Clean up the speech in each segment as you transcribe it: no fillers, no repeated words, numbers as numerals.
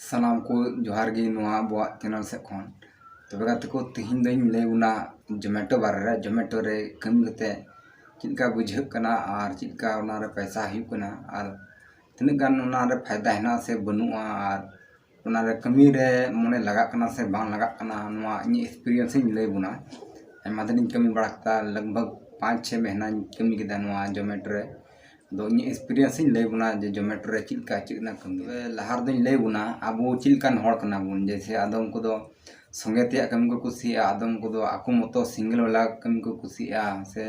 सानाम को जोहार गे नोआ अबुआ चैनल से खन तबे गाते को तिहिन दई लay बुना जोमेटो बारे जोमेटो रे कमी कते चिका बुझे कना और चिका उना रे पैसा हिउ कना और तिना गान उना रे फायदा हेना से बनुआ और उना रे कमी रे मने लगा कना से बांग लगा कना नोआ इन एक्सपीरियंस इन लay बुना एमा दिन कमी बड़ाता लगभग 5-6 महीना कमी केदा नोआ जोमेटो रे दो इन एक्सपीरियंस इन लay बुना जे जोमेटो रे चिका चिकना कमी लहार दिन लay बुना अब चिलकान हड़ कना बुन जैसे आदम को संगे ते कमी को कुसिया आदम को आको मतो सिंगल वाला कमी को कुसिया से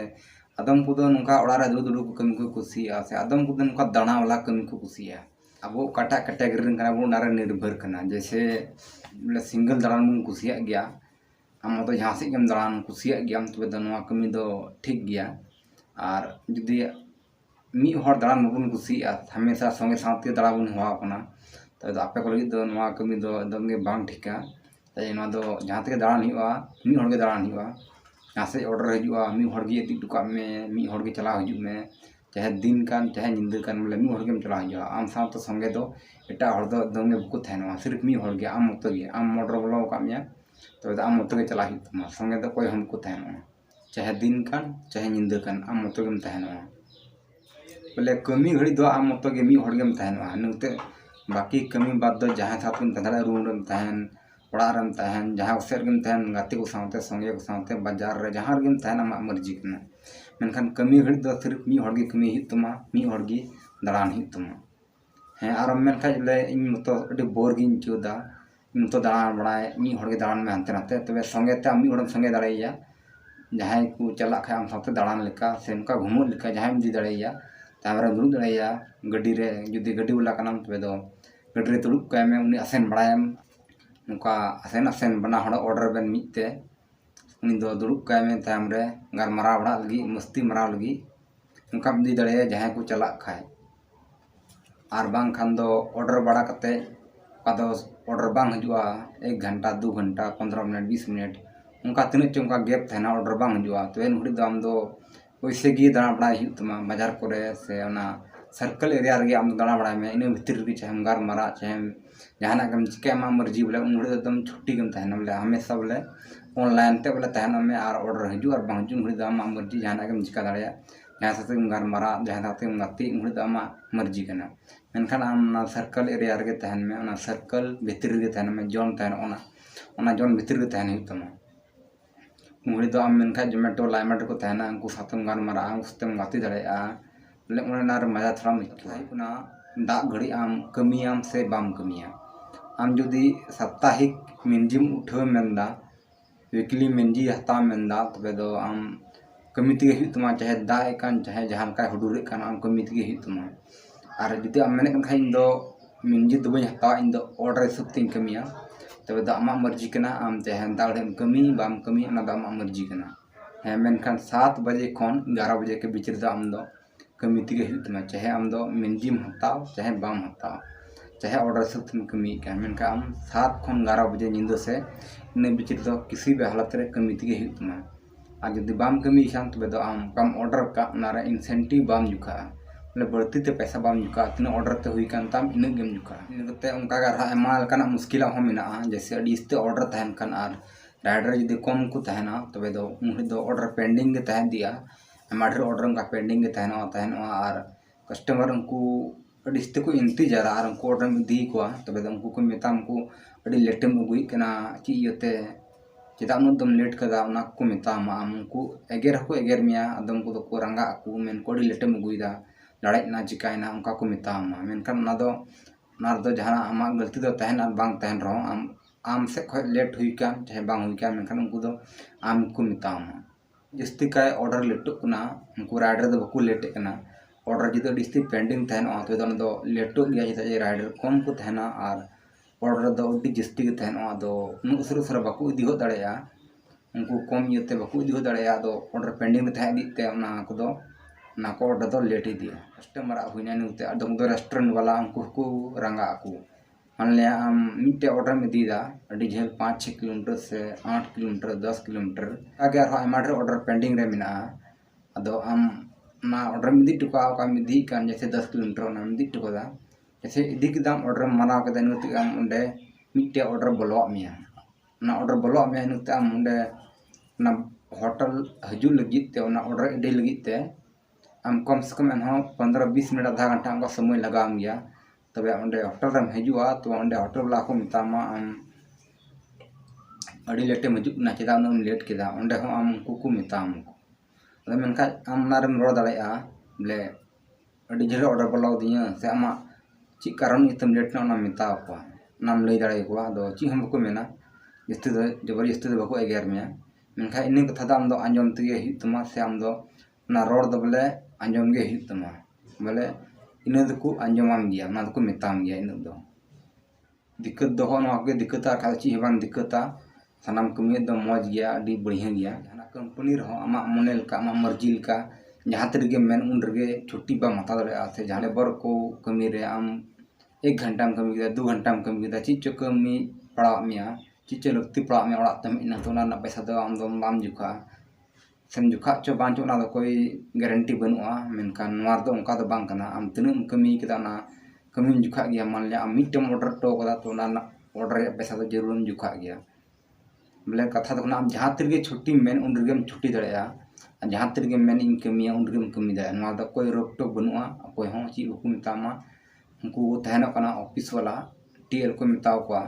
आदम को नुका ओड़ा रे दुदु को कमी को कुसिया से आदम को नुका दाना वाला कमी को कुसिया अब काटा कैटेगरी कना बुन नारे निर्भर कना जैसे बोले सिंगल दाड़ान बुन कुसिया गया आम तो जहाँ से गम दाड़ान कुसिया गया तबे दो नुआ कमी दो ठीक गया और जुदी मी हर दाड़ान बबुन कुसिया हमेशा संगे साथी दाड़ा बुन हुआ कना तो आपे को लगी दो नुआ कमी दो एकदम गे बांग ठिका ताई नुआ दो जहाँ तक दाड़ान हुआ मी हर गे दाड़ान हुआ यहाँ से ऑर्डर हजुआ मी हर गे इदी टुका में मी हर गे चला हजु में चाहे दिन कान चाहे निंदा कान बोले मी हर गेम चला हजुआ आम साथ तो संगे दो एटा हर दो एकदम गे बुको थायनवा सिर्फ मी हर गे आम मत गे आम ऑर्डर बोलो का मिया तो आम मत गे चला हजु तमा संगे दो कोई हम को थायनवा चाहे दिन कान चाहे निंदा कान आम मत गेम थायनवा बोले कमी घड़ी दो आम मत गे मी हर गेम थायनवा नते बाकी कमी बाद दो जहाँ साथ में तहरा रूम रम तहन ओड़ा रम तहन जहाँ सेर गेम तहन गाते को साथे संगे को साथे बाजार रे जहाँ गेम तहन आमा मर्जी कना मेनखान कमी घड़ी दो सिर्फ मी हर गे कमी हित तमा मी हर गे दाड़ान हित तमा हैं और मेनखा ले इन मतो अडी बोर गिन चोदा इन मतो दाड़ान बड़ाय मी हर गे दाड़ान में हंते नाते तबे संगे ते मी हर संगे दाड़ाइया जहाँ को चला खा आम साथे दाड़ान लेका से उनका घुमो लेका जहाँ दी दाड़ाइया तामरा दुड़ुब दाड़ाइया गड्डी रे जुदी गड्डी वाला कनाम तबे दो गड्डी रे दुड़ुब काय में उनी आसेन बड़ायम नुका आसेन आसेन बना हड़ ऑर्डर बेन मिते उनी दो दुड़ुब काय में ताम रे गार मरा बड़ा लगी मस्ती मरा लगी उनका दी दाड़ाइया जहाँ को चला खाए और बांग खान दो ऑर्डर बड़ा कते का ऑर्डर बांग हजुआ 1 घंटा 2 घंटा 15 मिनट 20 मिनट उनका तीन चुका गैप थे ऑर्डर बांग हजुआ तो इन घड़ी आम दो वैसे गे दाड़ा बड़ा तमा बाजार को से सर्कल एरिया रे आम दाड़ा बड़ा में इन भीतर रे चाहे गार मारा चाहे जहाना गम चिका मा मर्जी बोले उन घड़ी एकदम छुट्टी गम तहना बोले हमेशा बोले ऑनलाइन ते बोले तहना में और ऑर्डर हजु और बांग जुन घड़ी आम मर्जी जहाना गम चिका दाड़या जहाँ साथे गार मारा जहाँ साथे गाती उन घड़ी आम मर्जी कना मेनखान आम सर्कल एरिया रे तहन में सर्कल भीतर रे तहन में जोन तहन ओना जोन भीतर रे तहन हित तमा मुड़ी दो आम मेनखा जोमेटो लाइमेट को तहना उनको साथम गान मारा उनको साथम गाती दाड़ेया बोले उनार मजा थोड़ा मिलना दा घड़ी आम कमियाम से बाम कमिया आम जुदी साप्ताहिक मिंजिम उठे मेनदा वीकली मिंजी हता मेनदा तबे दो आम कमी तेगे हुई तमा चाहे दा एकान चाहे जहां का हुडुरे कान आम कमी तेगे हुई तमा और जुदी आम मेने कन इन दो मिंजी दो बई हता इन दो ऑर्डर हिसाब ते कमिया तबे दो आमा मर्जी कना आम चाहे दाड़ेम कमी बाम कमी ना दो आमा मर्जी कना है मेनखान 7 बजे खन 11 बजे के बीच रे आम दो कमी तेगे हुई तमा चाहे आम दो मिंजिम हताओ चाहे बाम हताओ चाहे ऑर्डर हिसाब ते कमी का मेनखा आम 7 खन 11 बजे नींद से इन बीच रे दो किसी भी हालत रे कमी तेगे हुई तमा और जुदी बाम कमी खान तबे दो आम कम ऑर्डर का नारे इंसेंटिव बाम जुका बोले बढ़ती ते पैसा बाम जुका तीन ऑर्डर ते हुई कान ताम इन गेम जुका इनते उनका गा एमा लकाना मुश्किल हो मेना जैसे अडिस्ते ऑर्डर तहन कान और राइडर जुदी कम को तहना तबे दो उन दो ऑर्डर पेंडिंग के तहन दिया एमा ढेर ऑर्डर का पेंडिंग के तहना और कस्टमर उनको अडिस्ते को इंतजार और उनको ऑर्डर में दी को तबे दो उनको को मेता उनको अडी लेटेम अगुई कना ची यते चेदा उनदम लेट कदा उना को मेतामा उनको एगेर को एगेर मिया आदम को रंगा को मेन को अडी लेटेम अगुईदा लड़ाई ना चिकायना उनका को मेतामा मेनखान ना दो जहां आमा गलती दो तहन और बांग तहन रहो आम से खय लेट हुई का चाहे बांग हुई का मेनखान उनको दो आम को मेतामा जस्ती काय ऑर्डर लेटो कना उनको राइडर दो बको लेटे कना ऑर्डर जितो डिस्ती पेंडिंग तहन तो दो लेटो गया जे राइडर कम को तहना और ऑर्डर दो अड्डी जस्ती के तहन दो उन उसर उसर बको इदी हो दाड़ेया उनको कम इते बको इदी हो दाड़ेया दो ऑर्डर पेंडिंग तहन दिते उना को ऑर्डर दो लेट दिया कस्टमर हुईना नुते अदम दो रेस्टोरेंट वाला उनको को रंगा को मान लिया आम मिटे ऑर्डर में दीदा अड्डी झेल 5-6 किलोमीटर से 8 किलोमीटर 10 किलोमीटर आगे आमा ढेर ऑर्डर पेंडिंग रे मेना अदो आम ना ऑर्डर में दी टुका का में दी कान जैसे 10 किलोमीटर ना में दी टुका जैसे इदी केदाम ऑर्डर मानाव केदा इनुते आम उंडे मिट्टे ऑर्डर बोलवाग मेया ना ऑर्डर बोलवाग मेया इनुते आम उंडे ना होटल हजू लगित ते ना ऑर्डर इडी लगित ते आम कम से कम एनहो 15-20 मिनट आधा घंटा हमका समय लगाम गया तबे उंडे होटल रम हजूआ तो उंडे होटल वाला को मितामा आम अड़ी लेटे मजुक ना चेदा उन लेट केदा उंडे हो आम कुकु मिताम को अदे मेनखा आम नारम रोड दाड़ेया बोले अड़ी झेल ऑर्डर बोलाव दिया से आमा ची कारण इतम लेट ना मिता को नाम लई दाड़े को दो ची हम को मेना जस्ती दो जबरदस्ती दो बको एगेर में मेनखा इन्नी कथा दा आम दो अंजम तगे हि तमा से आम दो ना रोड दो बोले अंजम गे हि तमा बोले इने दको अंजमाम गया ना दको मिताम गया इन दो दिक्कत दो हो ना के दिक्कता का ची हेबान दिक्कता सनाम कमी दो मौज गया अड़ी बढ़िया गया ना कंपनी रहो आमा मोनेल का आमा मर्जी का जहाँ तरीके मेन उन रगे छुट्टी बा माता दड़े से जहाँ बर को कमी रे आम 1 घंटा में कमी किया 2 घंटा में कमी किया चीज कमी पड़ा मिया चीज लगती पड़ा में ओड़ा तम इन तो ना पैसा दो आम दो बाम जुखा सेम जुखा चो बां चो ना दो कोई गारंटी बनुआ मेनखान नवार दो उनका दो बांग कना आम तिनुम कमी किदा ना कमी जुखा गया मान लिया आम मिटम ऑर्डर तो कदा तो ना ऑर्डर पैसा तो जरूर जुखा गया बोले कथा तो आम जहाँ तरीके छुट्टी मेन उन रगे छुट्टी दड़ेया जहाँ तरीके मेन इन कमिया उन रगे कमी दे ना दो कोई रोक टोक बनुआ कोई हो ची को मितामा उनको तहनो कना ऑफिस वाला टीएल को मिताव को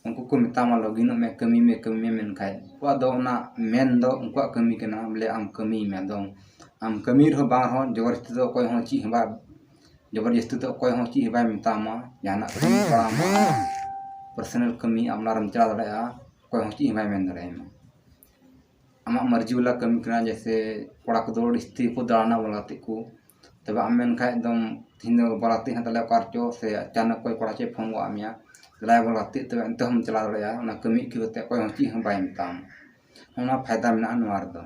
उनको को मितामा लॉगिन में कमी में मेन खाय को दो ना मेन दो उनको कमी कना बोले आम कमी में दो आम कमी रो बा हो जबरदस्ती दो कोई हो ची हबा जबरदस्ती दो कोई हो ची हबा मितामा जाना कमी पड़ा पर्सनल कमी अपना चला दड़ेया कोई हो ची हबा मेन दड़ेया आमा मर्जी वाला कमी करना जैसे कोड़ा को दौड़ स्त्री को दाना बोलाते को तब आम मेन खाय एकदम तीन बोलाते हैं तले कारचो से अचानक कोई कोड़ा चे फोन गो आमिया दलाय बोलाते तब अंत हम चला दड़ेया ना कमी की होते कोई हो ची हम बाय मिताम ओना फायदा मेना नवार दो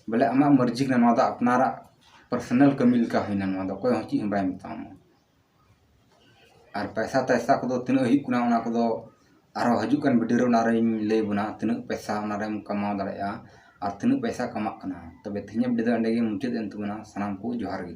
बोले आमा मर्जी करना नवा दो अपनारा पर्सनल कमी का होइना नवा दो कोई हो ची हम बाय मिताम और पैसा तैसा को दो तिना ही कुना ओना को दो आरो हजुकन वीडियो नारे लई बुना तिना पैसा नारे कमाव दड़ेया और तिना पैसा कमा कना तबे थिने वीडियो अंडे मुचाद एन तबना सनाम को जोहार गे।